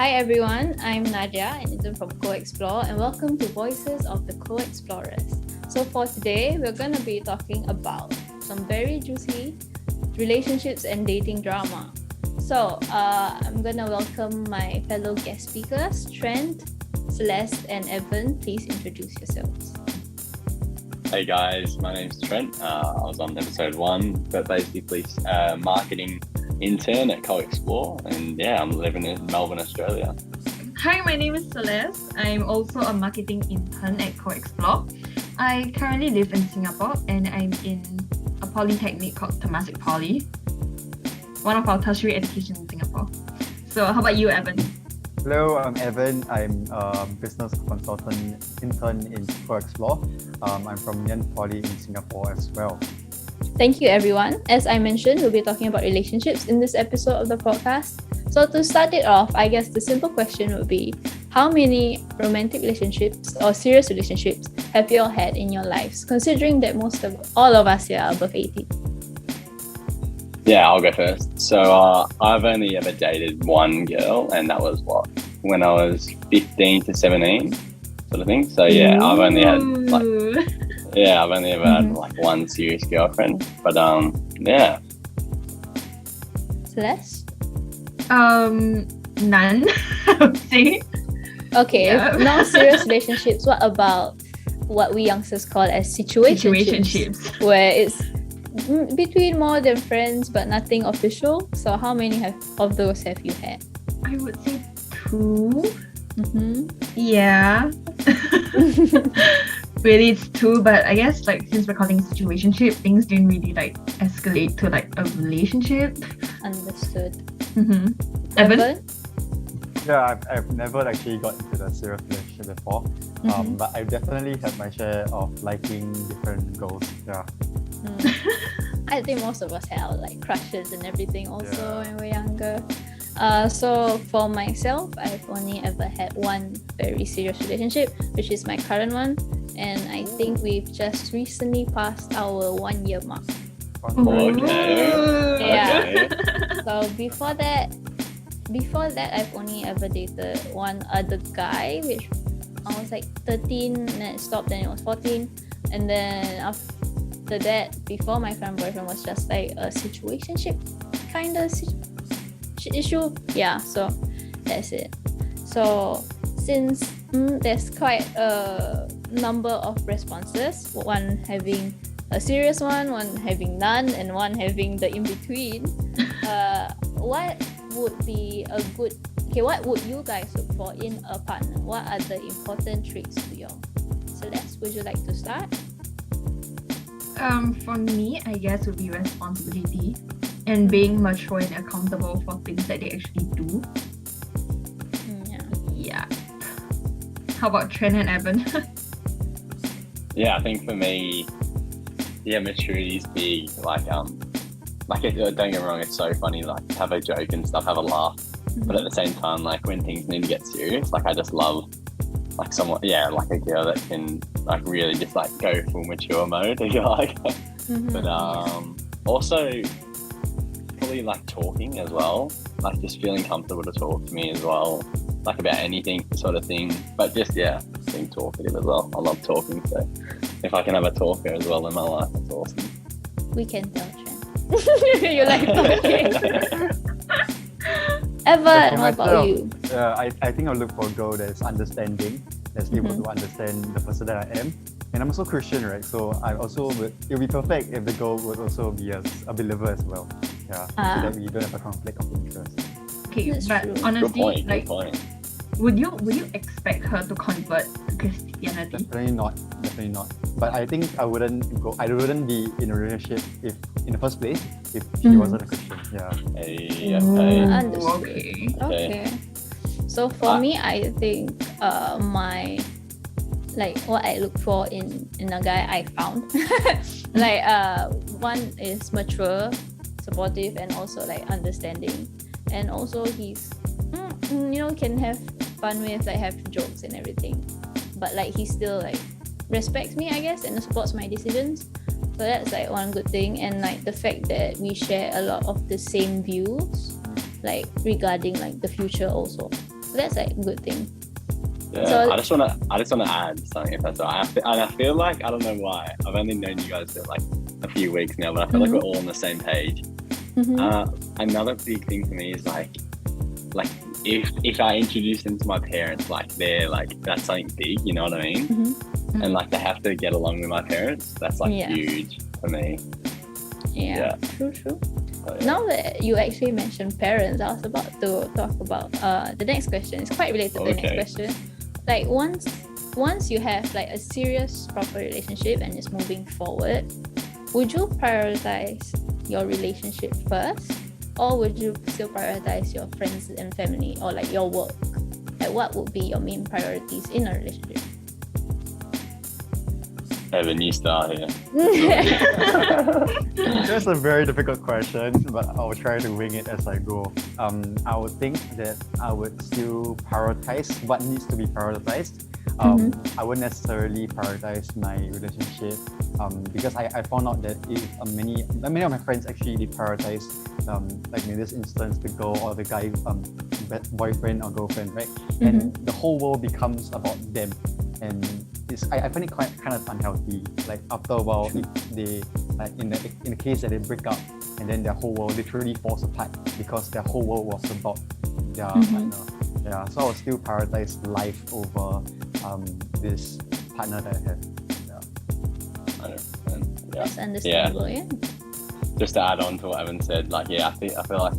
Hi everyone, I'm Nadia, an intern from CoXplore, and welcome to Voices of the CoXplorers. So for today, we're going to be talking about some very juicy relationships and dating drama. So I'm going to welcome my fellow guest speakers, Trent, Celeste, and Evan. Please introduce yourselves. Hey guys, my name's Trent. I was on episode 1, but basically marketing intern at CoXplore, and yeah, I'm living in Melbourne, Australia. Hi, my name is Celeste. I'm also a marketing intern at CoXplore. I currently live in Singapore and I'm in a polytechnic called Temasek Poly, one of our tertiary education in Singapore. So how about you, Evan? Hello, I'm Evan. I'm a business consultant intern in CoXplore. I'm from Ngee Ann Poly in Singapore as well. Thank you, everyone. As I mentioned, we'll be talking about relationships in this episode of the podcast. So to start it off, I guess the simple question would be, how many romantic relationships or serious relationships have you all had in your lives, considering that all of us here are above 18? Yeah, I'll go first. So I've only ever dated one girl, and that was when I was 15 to 17 sort of thing. So yeah, I've only had ever had one serious girlfriend. But yeah. Celeste? None, I would say. Okay, Yeah. No serious relationships. What about what we youngsters call as situationships? Where it's between more than friends but nothing official. So how many of those have you had? I would say 2. Mm-hmm. Yeah. Really, it's 2, but I guess since we're calling situationship, things didn't really escalate to a relationship. Understood. Mm-hmm. Evan? Yeah, I've never actually got into a serious relationship before, but I've definitely had my share of liking different girls. Yeah. I think most of us had crushes and everything also when we were younger. So for myself, I've only ever had one very serious relationship, which is my current one, and I think we've just recently passed our 1-year mark. Okay. Yeah. Okay. So before that, I've only ever dated one other guy, which I was 13, and then it stopped, and it was 14, and then after that, before my current boyfriend, was just a situationship kind of issue. Yeah, so that's it. So since there's quite a number of responses, one having a serious one having none, and one having the in-between, what would be what would you guys look for in a partner? What are the important traits to y'all? Celeste, would you like to start? For me, I guess would be responsibility and being mature and accountable for things that they actually do. Yeah. How about Trent and Evan? Yeah, I think for me, maturity is big. Don't get me wrong, it's so funny, have a joke and stuff, have a laugh. But at the same time, when things need to get serious, I just love someone, a girl that can really just go full mature mode, if you like. But also probably talking as well, just feeling comfortable to talk to me as well, about anything sort of thing. But just being talkative as well. I love talking, so if I can have a talker as well in my life, that's awesome. We can tell, Trent. You like talking. Evan, what about you? I think I'll look for a girl that's understanding, that's able to understand the person that I am. And I'm also Christian, right? So it would be perfect if the girl would also be a believer as well. Yeah, so that we don't have a conflict of interest. Okay, That's but true. honestly, Good point. would you expect her to convert to Christianity? Definitely not. But I think I wouldn't be in a relationship if in the first place if she wasn't a Christian. Yeah. Hey, okay. Understood. Okay. So for me, I think what I look for in a guy I found, one is mature, supportive, and also understanding, and also he's can have fun with have jokes and everything, but he still respects me, I guess, and supports my decisions. So that's one good thing, and the fact that we share a lot of the same views regarding the future also. That's like a good thing. Yeah, So- I just wanna add something if that's alright. And I feel like, I don't know why, I've only known you guys for like a few weeks now, but I feel like we're all on the same page. Another big thing for me is like if I introduce them to my parents, like they're like, that's something big, you know what I mean? And like they have to get along with my parents. That's like huge for me. Yeah. True. So, yeah. Now that you actually mentioned parents, I was about to talk about the next question. It's quite related to the next question. Like once you have like a serious proper relationship and it's moving forward, would you prioritize your relationship first, or would you still prioritize your friends and family, or like your work? Like what would be your main priorities in a relationship? Evan, you start here. That's a very difficult question, but I'll try to wing it as I go. I would think that I would still prioritize what needs to be prioritized. I wouldn't necessarily prioritize my relationship because I found out that if many of my friends actually they prioritize like in this instance the girl or the guy boyfriend or girlfriend, right? And the whole world becomes about them, and I find it kind of unhealthy. Like after a while, they like in the case that they break up, and then their whole world literally falls apart because their whole world was about their partner. Yeah, so I would still prioritize life over this partner that I have. Yeah. 100%. That's understandable. Yeah. Just to add on to what Evan said, like I feel like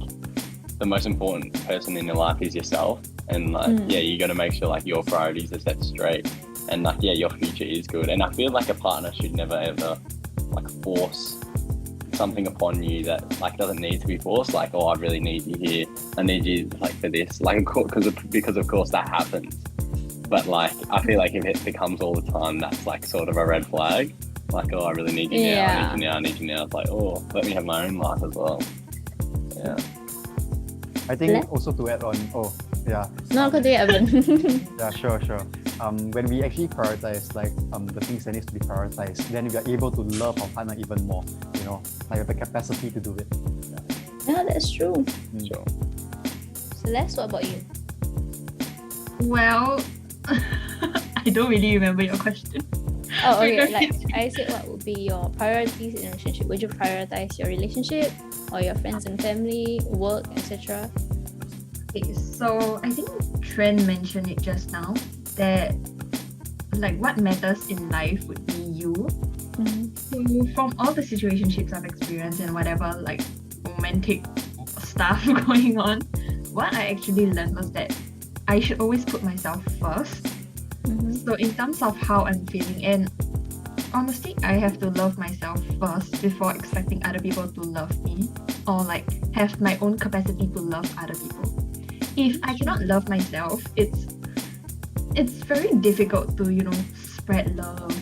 the most important person in your life is yourself, and like you got to make sure like your priorities are set straight, and like your future is good. And I feel like a partner should never ever like force something upon you that like doesn't need to be forced. Like, oh, I really need you here, I need you like for this, like because of course that happens. But like I feel like if it becomes all the time, that's like sort of a red flag. Like, oh, I really need you now, I need you now. It's like, oh, let me have my own life as well. Yeah. I think also to add on, No, continue, Evan. yeah, sure. When we actually prioritize like the things that needs to be prioritized, then we are able to love our partner even more. You know, like the capacity to do it. Yeah, that's true. Sure. Celeste, what about you? Well, I don't really remember your question. Oh, okay. Like I said, what would be your priorities in a relationship? Would you prioritize your relationship or your friends and family, work, etc.? Okay, so I think Trent mentioned it just now that like what matters in life would be you. So from all the situationships I've experienced and whatever like romantic stuff going on, what I actually learned was that I should always put myself first. So in terms of how I'm feeling, and honestly, I have to love myself first before expecting other people to love me, or like have my own capacity to love other people. If I cannot love myself, it's very difficult to, spread love,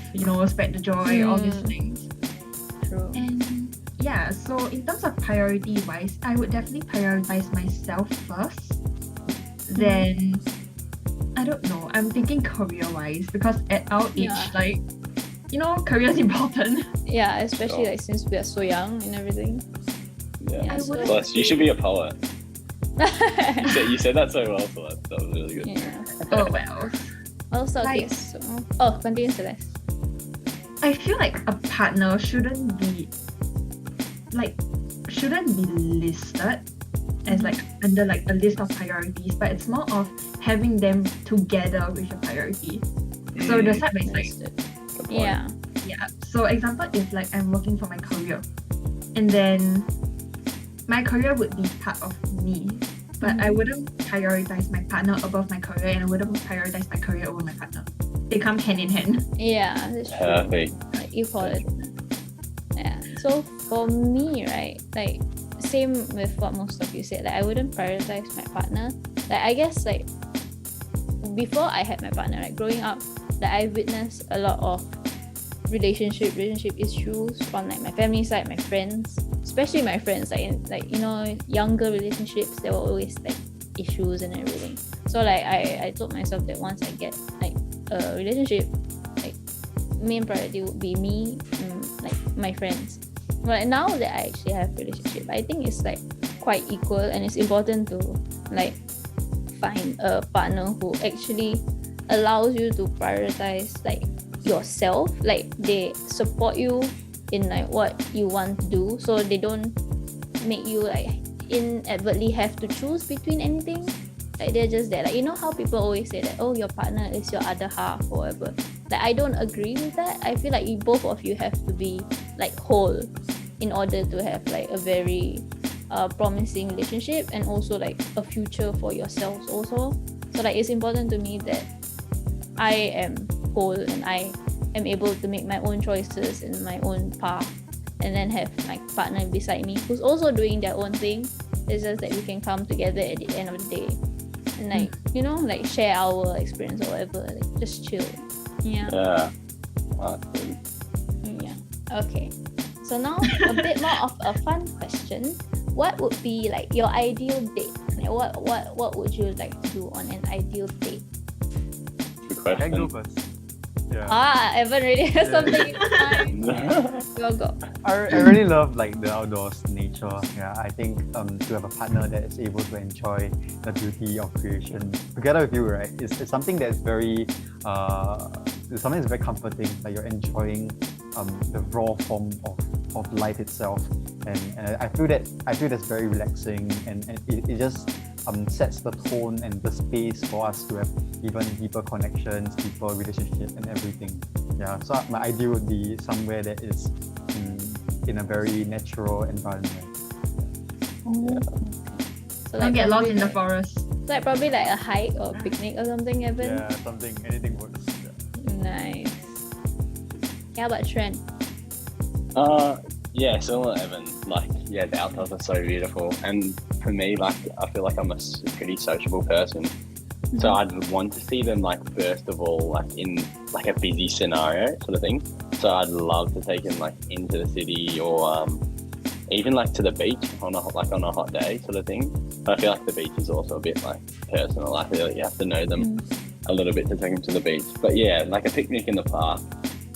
spread the joy, all these things. True. And yeah, so in terms of priority wise, I would definitely prioritize myself first. Then I don't know, I'm thinking career wise, because at our age, like, career is important. Yeah, especially like since we are so young and everything. Yeah. So- Celeste, you should be a poet. You said that so well, Celeste. That was really good. Yeah. Oh well. Also, okay, Like- so continue, Celeste. I feel like a partner shouldn't be listed as like under like a list of priorities, but it's more of having them together with your priority. So the side by side. Understood. Good point. Yeah. Yeah. So example, if like I'm working for my career, and then my career would be part of me, but I wouldn't prioritize my partner above my career, and I wouldn't prioritize my career over my partner. They come hand in hand. Yeah, that's true. Perfect. Like equality. Yeah. So for me, right, like same with what most of you said, like I wouldn't prioritize my partner. Like I guess like before I had my partner, like growing up, like I witnessed a lot of relationship issues from like my family side, my friends, especially my friends, like younger relationships, there were always like issues and everything. So like I told myself that once I get like a relationship, like main priority would be me, like my friends. But now that I actually have a relationship, I think it's like quite equal, and it's important to like find a partner who actually allows you to prioritize like yourself, like they support you in like what you want to do, so they don't make you like inadvertently have to choose between anything. Like they're just there, like you know how people always say that, oh, your partner is your other half or whatever. Like I don't agree with that. I feel like both of you have to be like whole in order to have like a very promising relationship and also like a future for yourselves also. So like it's important to me that I am whole and I am able to make my own choices in my own path, and then have my partner beside me who's also doing their own thing. It's just that we can come together at the end of the day and like you know, like share our experience or whatever, like just chill. Yeah. Yeah. Okay. So now a bit more of a fun question. What would be like your ideal date? Like what would you like to do on an ideal date? Good Can I go question. first? Yeah. Evan really has something in mind. Go. I really love like the outdoors, nature. Yeah, I think to have a partner that is able to enjoy the beauty of creation together with you, right? It's something that's very it's something that's very comforting. Like you're enjoying the raw form of life itself, and I feel that's very relaxing, and it just sets the tone and the space for us to have even deeper connections, deeper relationships, and everything. Yeah, so my ideal would be somewhere that is in a very natural environment. So Don't get lost probably in the like- forest. So like probably like a hike or picnic or something, Evan. Yeah, anything works. Yeah. Nice. How about Trent? Yeah, similar to Evan. Like, yeah, the outdoors are so beautiful, and for me, like, I feel like I'm a pretty sociable person, so I'd want to see them like first of all, like in like a busy scenario sort of thing. So I'd love to take them like into the city or even like to the beach on a hot day sort of thing. But I feel like the beach is also a bit like personal. I feel like you have to know them a little bit to take them to the beach. But yeah, like a picnic in the park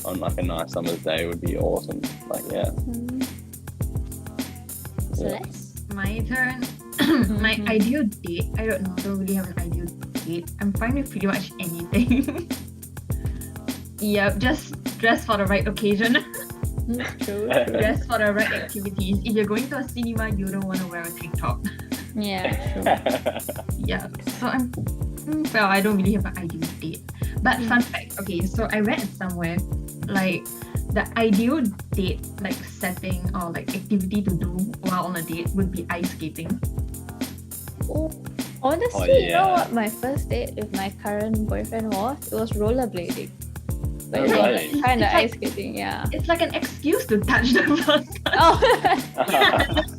on like a nice summer's day would be awesome. Like yeah. Celeste? My turn. My ideal date, I don't know, don't really have an ideal date. I'm fine with pretty much anything. Yep, just dress for the right occasion. True. Dress for the right activities. If you're going to a cinema, you don't want to wear a tank top. Yeah, true. Yeah, so well, I don't really have an ideal date. But fun fact, okay, so I read somewhere like the ideal date like setting or like activity to do while on a date would be ice skating. Oh, honestly, you know what my first date with my current boyfriend was? It was rollerblading. But it Really? was kind of It's like- ice skating, yeah. It's like an excuse to touch the person. Oh,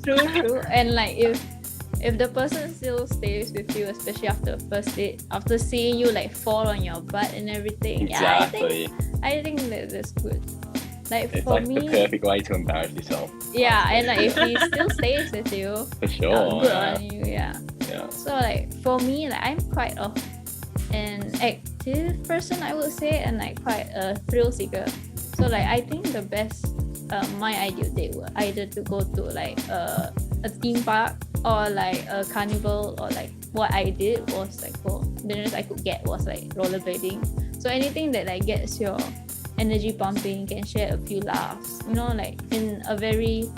true. And like if the person still stays with you, especially after the first date, after seeing you like fall on your butt and everything, Exactly. I think that's good. Like It's for like me, the perfect way to embarrass yourself. yeah, and like if he still stays with you, For sure. good Yeah. on you, yeah. Yeah. So like for me, like I'm quite an active person, I would say, and like quite a thrill seeker. So like I think the best, my ideal date would either to go to like a theme park or like a carnival, or like what I did was like for the nearest I could get was like rollerblading. So anything that like gets your energy pumping, can share a few laughs, you know, like in a very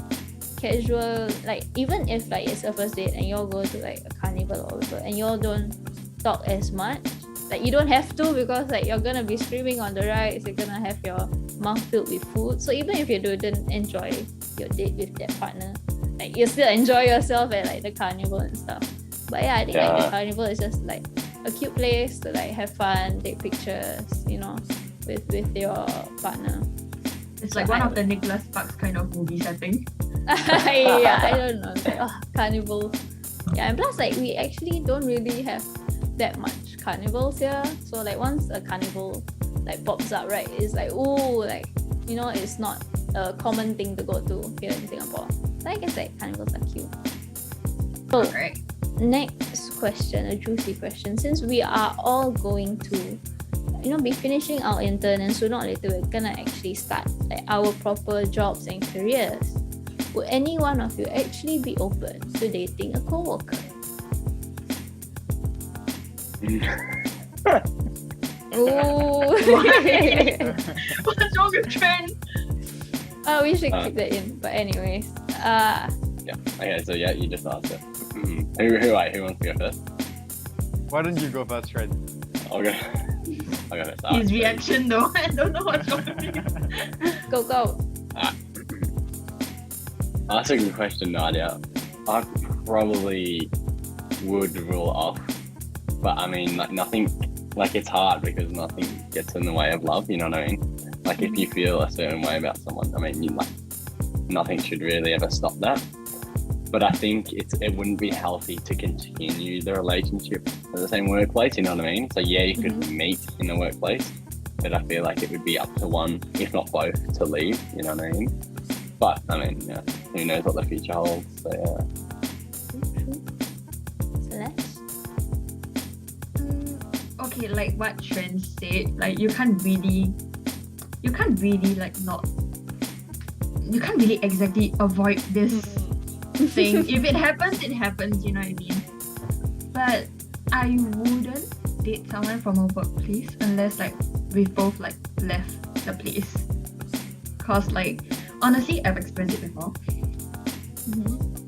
casual, like even if like it's a first date and you all go to like a carnival or whatever and you all don't talk as much, like you don't have to, because like you're gonna be screaming on the rides, you're gonna have your mouth filled with food. So even if you didn't enjoy your date with that partner, like you still enjoy yourself at like the carnival and stuff. But yeah, I think like the carnival is just like a cute place to like have fun, take pictures, you know, with your partner. It's like one of the Nicholas Sparks kind of movie setting. Yeah, I don't know. It's like, carnival. Yeah, and plus like we actually don't really have that much carnivals here. So like once a carnival like pops up, right, it's like, oh, like, you know, it's not a common thing to go to here in Singapore. So I guess like carnivals are cute. So Right. next question, a juicy question. Since we are all going to, you know, be finishing our intern, and sooner or later we're gonna actually start like our proper jobs and careers, would any one of you actually be open to dating a co-worker? Ooh. What's wrong with trend? Oh, we should keep that in. But anyways, Yeah. Okay, so yeah, you just asked it. Who wants to go first? Why don't you go first, Fred? Okay. Okay, let's start. His reaction though, I don't know what's wrong with him. go. That's a good question, Nadia. I probably would rule off, but I mean, like nothing, like it's hard because nothing gets in the way of love. You know what I mean? Like if you feel a certain way about someone, I mean, nothing should really ever stop that. But I think it wouldn't be healthy to continue the relationship at the same workplace. You know what I mean? So yeah, you could meet in the workplace, but I feel like it would be up to one, if not both, to leave. You know what I mean? But I mean, yeah, who knows what the future holds? So yeah. Celeste? Okay, like what Trent said, like you can't really exactly avoid this thing. If it happens, it happens, you know what I mean? But I wouldn't date someone from a workplace unless like we've both like left the place. Cause like honestly, I've experienced it before.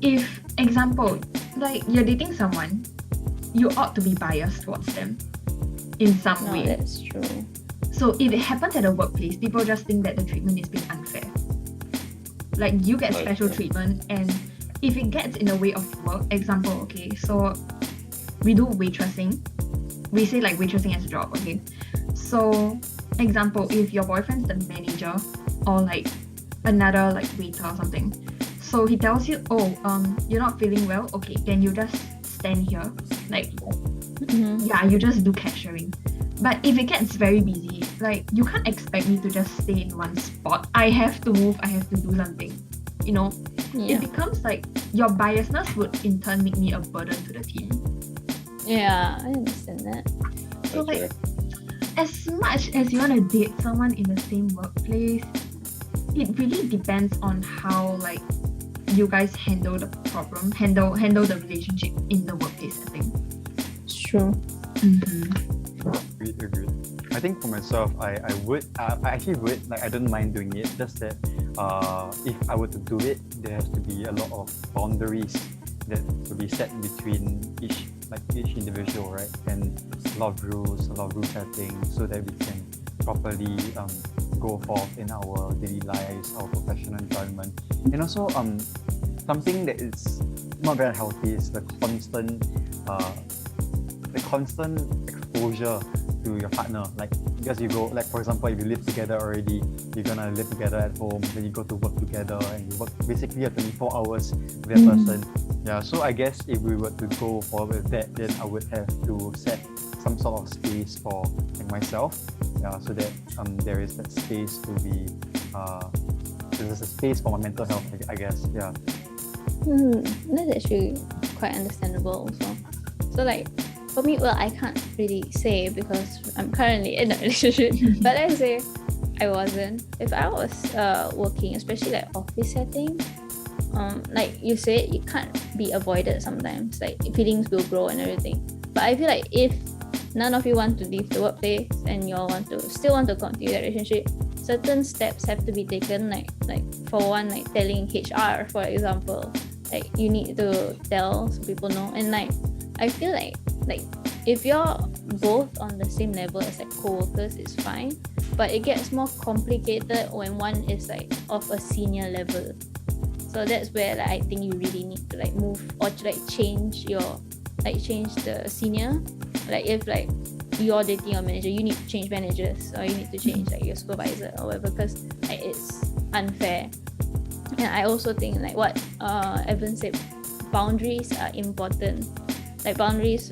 If example, like you're dating someone, you ought to be biased towards them in some No, way. that's true. So if it happens at a workplace, people just think that the treatment is being unfair. Like you get special treatment, and if it gets in the way of work, example, okay, so we do waitressing. We say like waitressing as a job, okay? So example, if your boyfriend's the manager or like another like waiter or something, so he tells you, you're not feeling well, okay, then you just stand here, like yeah, you just do cashiering. But if it gets very busy, like you can't expect me to just stay in one spot. I have to move, I have to do something. You know, it becomes like your biasness would in turn make me a burden to the team. Yeah, I understand that. So like, as much as you want to date someone in the same workplace, it really depends on how like you guys handle the problem, handle the relationship in the workplace setting. It's true. Agreed. I think for myself, I actually would, like I don't mind doing it, just that if I were to do it, there has to be a lot of boundaries that to be set between each individual, right? And a lot of rules setting so that we can properly go forth in our daily lives, our professional environment. And also something that is not very healthy is the constant exposure to your partner, like because you go, like for example, if you live together already, you're gonna live together at home, then you go to work together and you work basically 24 hours with that person. Yeah, so I guess if we were to go forward with that, then I would have to set some sort of space for like, myself, so that there is that space to be there's a space for my mental health, I guess. Yeah. That's actually quite understandable also. So like for me, well, I can't really say because I'm currently in a relationship. But let's say I wasn't. If I was working, especially like office setting, like you said, it can't be avoided sometimes. Like feelings will grow and everything. But I feel like if none of you want to leave the workplace and you all still want to continue the relationship, certain steps have to be taken. Like for one, like telling HR, for example, like you need to tell so people know. And like I feel like if you're both on the same level as like co-workers, it's fine, but it gets more complicated when one is like of a senior level. So that's where like I think you really need to like move or to like change the senior. Like if like you're dating your manager, you need to change managers, or you need to change like your supervisor or whatever, because like it's unfair. And I also think like what Evan said, boundaries are important. Like boundaries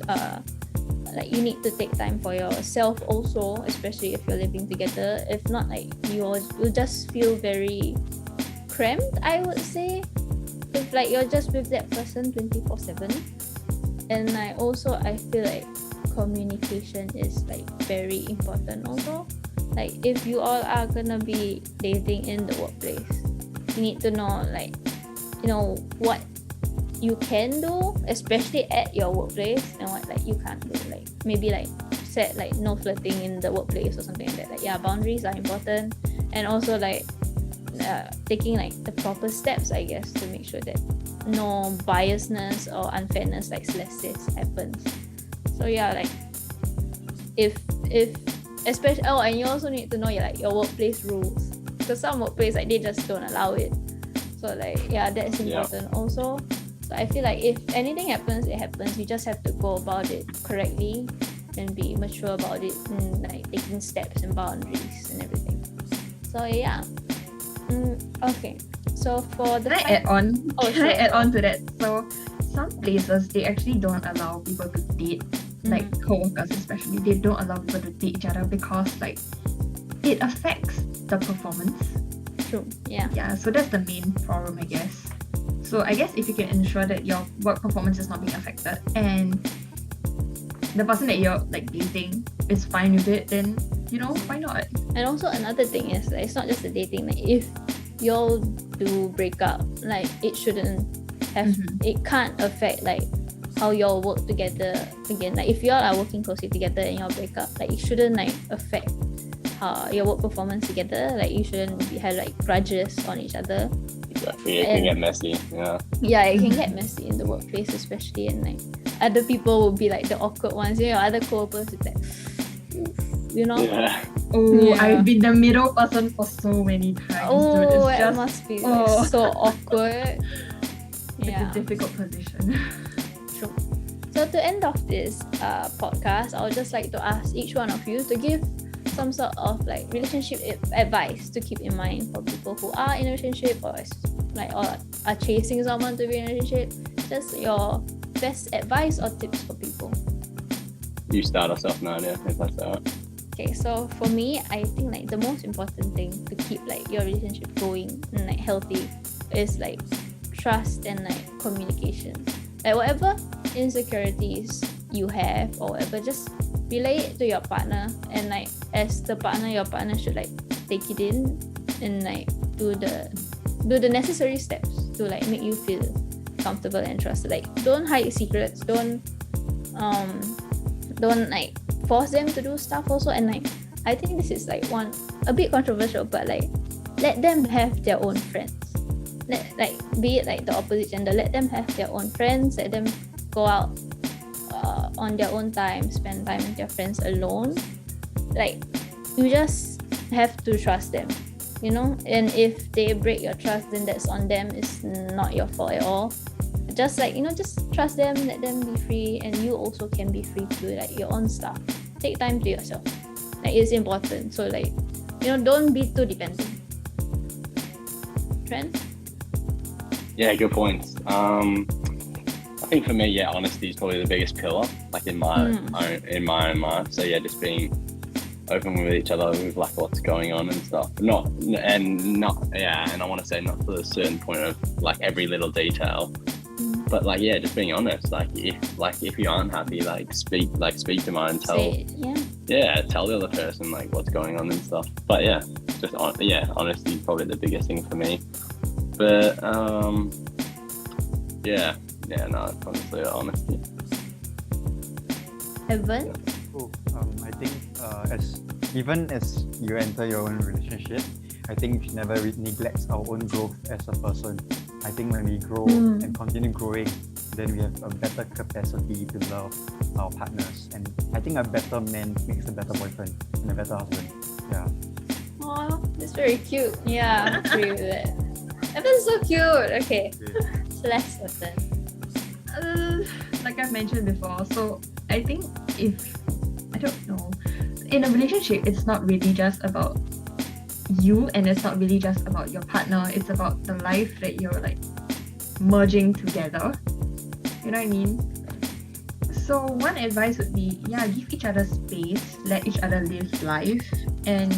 like you need to take time for yourself also, especially if you're living together. If not, like you'll just feel very cramped, I would say, if like you're just with that person 24/7. And I feel like communication is like very important also. Like if you all are gonna be dating in the workplace, you need to know like, you know, what you can do, especially at your workplace, and what like you can't do. Like maybe like set like no flirting in the workplace or something like that. Like yeah, boundaries are important, and also like taking like the proper steps, I guess, to make sure that no biasness or unfairness like Celeste happens. So yeah, like if especially and you also need to know like your workplace rules, because some workplace like they just don't allow it. So like yeah, that's important also. So I feel like if anything happens, it happens. You just have to go about it correctly and be mature about it, and like taking steps and boundaries and everything. So yeah. Okay. So for the Can I add on to that? So some places they actually don't allow people to date, like co-workers especially. They don't allow people to date each other because like it affects the performance. True. Yeah. Yeah, so that's the main problem, I guess. So I guess if you can ensure that your work performance is not being affected and the person that you're like dating is fine with it, then why not? And also another thing is like, it's not just the dating. Like if y'all do break up, like it shouldn't have it can't affect like how y'all work together again. Like if y'all are working closely together and y'all break up, like it shouldn't like affect your work performance together. Like you shouldn't have like grudges on each other. Exactly. It can get messy. Yeah, it can get messy in the workplace, especially, and like other people will be like the awkward ones. Other co-workers is like, Yeah. I've been the middle person for so many times. Dude. It's just, it must be like, so awkward. It's a difficult position. True. So to end off this podcast, I would just like to ask each one of you to give some sort of like relationship advice to keep in mind for people who are in a relationship or are chasing someone to be in a relationship. Just your best advice or tips for people. You start us off, Nadia, if that's all right. Okay, so for me, I think like the most important thing to keep like your relationship going and like healthy is like trust and like communication. Like whatever insecurities you have or whatever, just relay it to your partner, and like as the partner, your partner should like take it in and like do the necessary steps to like make you feel comfortable and trusted. Like don't hide secrets, don't like force them to do stuff also. And like I think this is like a bit controversial, but like let them have their own friends. Like be it like the opposite gender, let them have their own friends, let them go out on their own time, spend time with their friends alone. Like you just have to trust them, and if they break your trust, then that's on them. It's not your fault at all. Just like just trust them, let them be free, and you also can be free to do like your own stuff. Take time to yourself. Like it's important. So like don't be too dependent. Trent? Yeah, good points. I think for me, honesty is probably the biggest pillar, like in my own mind. So just being open with each other with like what's going on and stuff. And I want to say not to a certain point of like every little detail, but like just being honest. Like if you aren't happy, like speak to mine and tell. Tell the other person like what's going on and stuff. But honesty is probably the biggest thing for me. But it's honestly honesty. Evan? I think as you enter your own relationship, I think we should never neglect our own growth as a person. I think when we grow and continue growing, then we have a better capacity to love our partners. And I think a better man makes a better boyfriend and a better husband. Yeah. Oh, that's very cute. Yeah, I agree with it. Evan's so cute. Okay. Celeste, what's that? Like I've mentioned before, so I think in a relationship, it's not really just about you, and it's not really just about your partner. It's about the life that you're like merging together. You know what I mean? So one advice would be, give each other space, let each other live life, and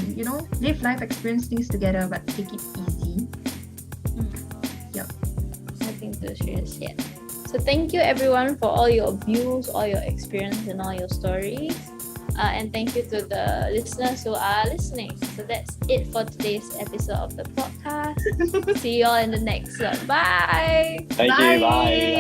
live life, experience things together, but take it easy. I think those is So thank you everyone for all your views, all your experience, and all your stories. And thank you to the listeners who are listening. So that's it for today's episode of the podcast. See you all in the next one. Bye. Thank you. Bye.